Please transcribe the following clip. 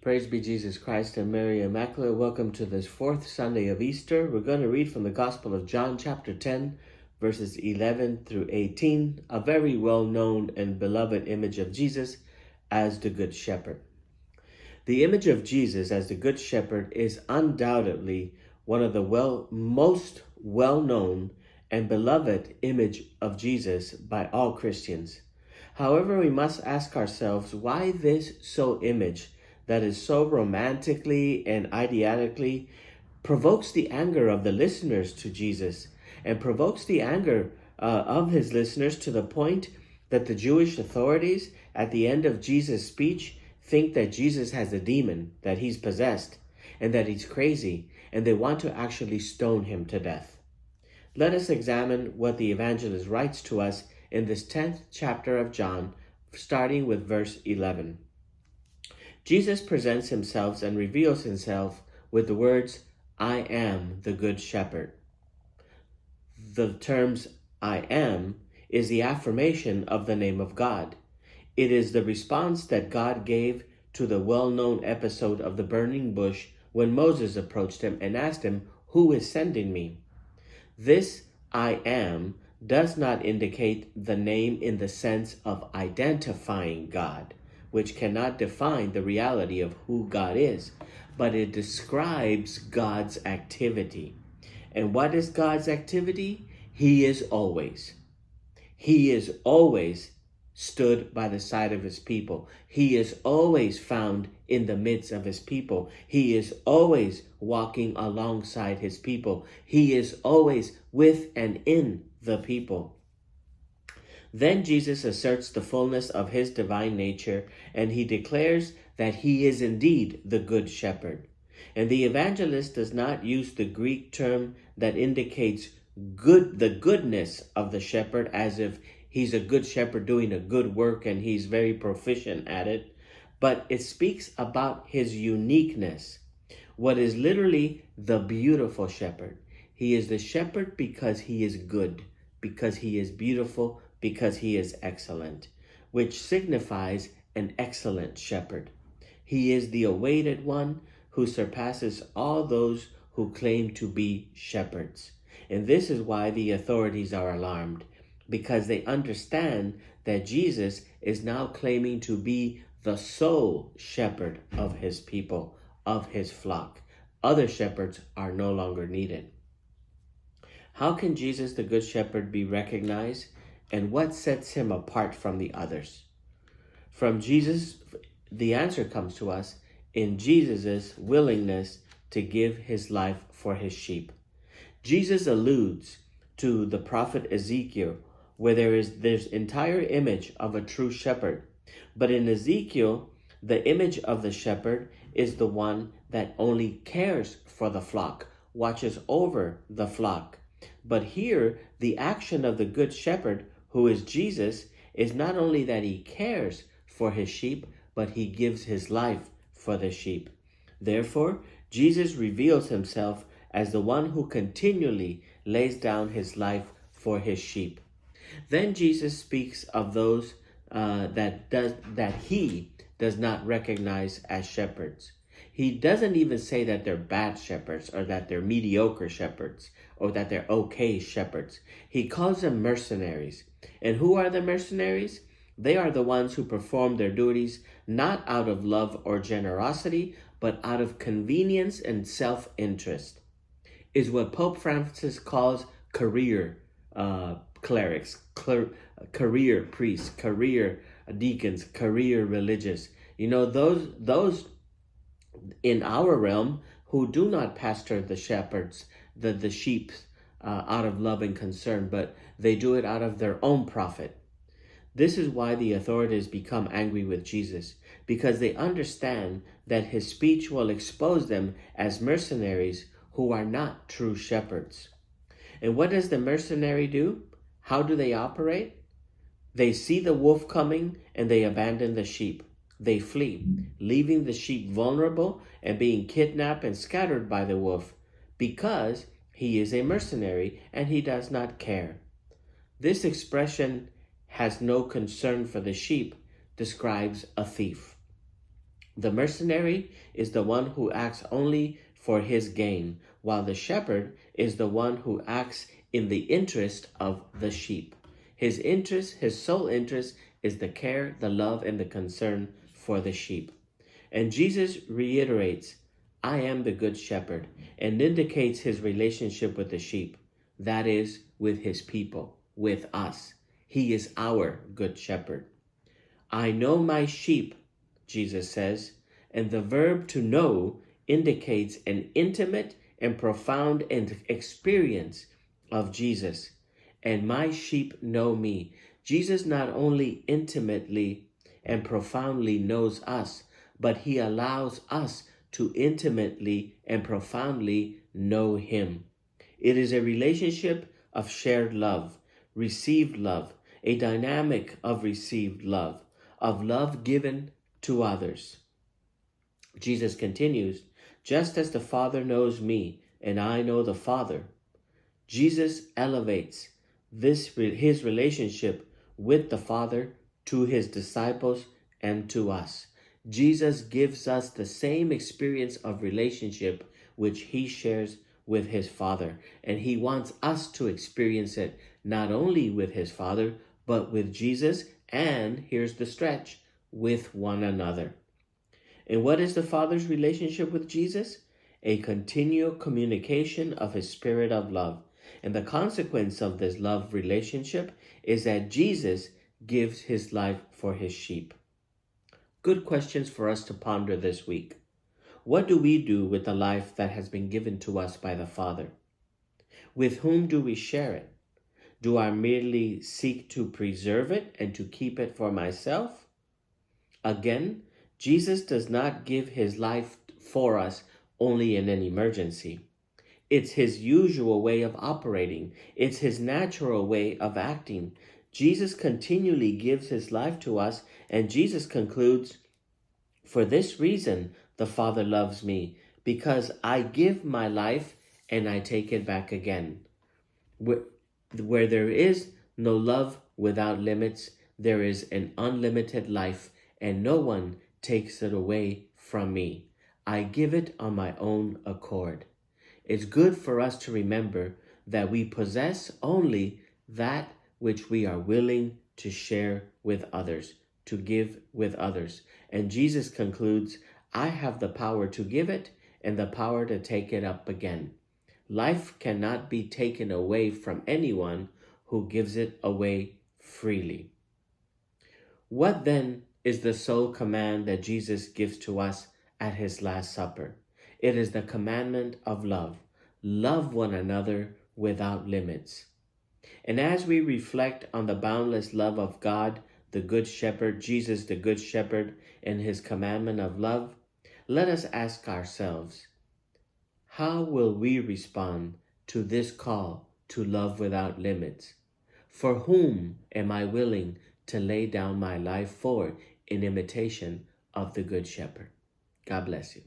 Praise be Jesus Christ and Mary Immaculate. Welcome to this fourth Sunday of Easter. We're going to read from the Gospel of John, chapter 10, verses 11 through 18, a very well-known and beloved image of Jesus as the Good Shepherd. The image of Jesus as the Good Shepherd is undoubtedly one of the most well-known and beloved image of Jesus by all Christians. However, we must ask ourselves why this image that is so romantically and ideatically provokes the anger of the listeners to Jesus and provokes the anger of his listeners to the point that the Jewish authorities at the end of Jesus' speech think that Jesus has a demon, that he's possessed, and that he's crazy, and they want to actually stone him to death. Let us examine what the evangelist writes to us in this 10th chapter of John, starting with verse 11. Jesus presents himself and reveals himself with the words, "I am the Good Shepherd." The terms "I am" is the affirmation of the name of God. It is the response that God gave to the well-known episode of the burning bush when Moses approached him and asked him, "Who is sending me?" This "I am" does not indicate the name in the sense of identifying God, which cannot define the reality of who God is, but it describes God's activity. And what is God's activity? He is always stood by the side of his people. He is always found in the midst of his people. He is always walking alongside his people. He is always with and in the people. Then Jesus asserts the fullness of his divine nature, and he declares that he is indeed the Good Shepherd. And the evangelist does not use the Greek term that indicates the goodness of the shepherd, as if he's a good shepherd doing a good work and he's very proficient at it, but it speaks about his uniqueness. What is literally the beautiful shepherd. He is the shepherd because he is good, because he is beautiful, because he is excellent, which signifies an excellent shepherd. He is the awaited one who surpasses all those who claim to be shepherds. And this is why the authorities are alarmed, because they understand that Jesus is now claiming to be the sole shepherd of his people, of his flock. Other shepherds are no longer needed. How can Jesus, the Good Shepherd, be recognized? And what sets him apart from the others? From Jesus, the answer comes to us in Jesus' willingness to give his life for his sheep. Jesus alludes to the prophet Ezekiel, where there's entire image of a true shepherd. But in Ezekiel, the image of the shepherd is the one that only cares for the flock, watches over the flock. But here, the action of the Good Shepherd, who is Jesus, is not only that he cares for his sheep, but he gives his life for the sheep. Therefore, Jesus reveals himself as the one who continually lays down his life for his sheep. Then Jesus speaks of those that he does not recognize as shepherds. He doesn't even say that they're bad shepherds or that they're mediocre shepherds or that they're okay shepherds. He calls them mercenaries. And who are the mercenaries? They are the ones who perform their duties not out of love or generosity, but out of convenience and self-interest. Is what Pope Francis calls career clerics, career priests, career deacons, career religious. You know, those in our realm who do not pastor the shepherds, the sheep, out of love and concern, but they do it out of their own profit. This is why the authorities become angry with Jesus, because they understand that his speech will expose them as mercenaries who are not true shepherds. And what does the mercenary do? How do they operate? They see the wolf coming and they abandon the sheep. They flee, leaving the sheep vulnerable and being kidnapped and scattered by the wolf, because he is a mercenary and he does not care. This expression has no concern for the sheep describes a thief. The mercenary is the one who acts only for his gain, while the shepherd is the one who acts in the interest of the sheep. His interest, his sole interest, is the care, the love, and the concern for the sheep. And Jesus reiterates, I am the good shepherd, and indicates his relationship with the sheep, that is, with his people, with us. He is our good shepherd. I know my sheep, Jesus says, and the verb to know indicates an intimate and profound experience of Jesus. And my sheep know me. Jesus not only intimately and profoundly knows us, but he allows us to intimately and profoundly know him. It is a relationship of shared love, received love, a dynamic of received love, of love given to others. Jesus continues, just as the Father knows me and I know the Father. Jesus elevates his relationship with the Father to his disciples and to us. Jesus gives us the same experience of relationship which he shares with his Father, and he wants us to experience it not only with his Father, but with Jesus, and here's the stretch, with one another. And what is the Father's relationship with Jesus? A continual communication of his spirit of love. And the consequence of this love relationship is that Jesus gives his life for his sheep. Good questions for us to ponder this week. What do we do with the life that has been given to us by the Father? With whom do we share it? Do I merely seek to preserve it and to keep it for myself? Again, Jesus does not give his life for us only in an emergency. It's his usual way of operating. It's his natural way of acting. Jesus continually gives his life to us, and Jesus concludes, for this reason the Father loves me, because I give my life and I take it back again. Where there is no love without limits, there is an unlimited life, and no one takes it away from me. I give it on my own accord. It's good for us to remember that we possess only that which we are willing to share with others, to give with others. And Jesus concludes, I have the power to give it and the power to take it up again. Life cannot be taken away from anyone who gives it away freely. What then is the sole command that Jesus gives to us at his Last Supper? It is the commandment of love. Love one another without limits. And as we reflect on the boundless love of God, the Good Shepherd, Jesus the Good Shepherd, and his commandment of love, let us ask ourselves, how will we respond to this call to love without limits? For whom am I willing to lay down my life for in imitation of the Good Shepherd? God bless you.